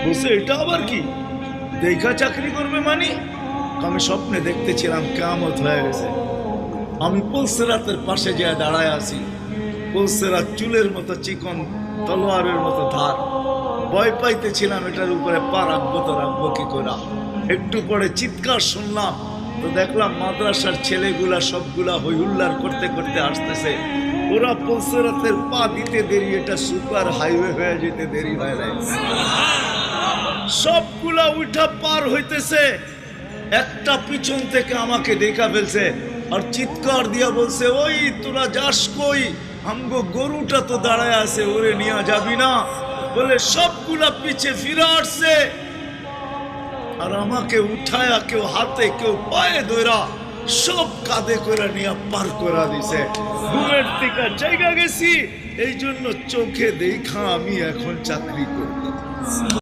বলছে এটা আবার কি, দেখা চাকরি করবে মানে? আমি স্বপ্নে দেখতেছিলাম কিয়ামত হয়ে গেছে। আমি পুলসিরাতের পাশে যেয়ে দাঁড়ায় আছি। পুলসিরাত চুলের মতো চিকন, তলোয়ারের মতো ধার। ভয় পাইতেছিলাম এটার উপরে পা রাখবো তো রাখবো কি করে। একটু পরে চিৎকার শুনলাম, তো দেখলাম মাদ্রাসার ছেলেগুলা সবগুলা হই হুল্লার করতে করতে আসতেছে। ওরা পুলসিরাতের পা দিতে দেরি, এটা সুপার হাইওয়ে হয়ে যেতে দেরি হয় নাই। সবগুলা উঠা পার হইতেছে, একটা পিছন থেকে আমাকে দেখা ফেলছে আর চিৎকার দিয়া বলছে, ওই তোরা যাস কই? আমগো গরুটা তো দাঁড়ায় আছে, ওরে নিয়ে যাবি না? বলে সবগুলা পিছে ফিরে আসছে আর আমাকে উঠায়া কেউ হাতে কেউ পায়ে ধরা সব কাঁধে করে নিয়ে পার করা দিছে। ঘুমের থেকে জায়গা গেছি, এই জন্য চোখে দেখা আমি এখন চাকরি করব।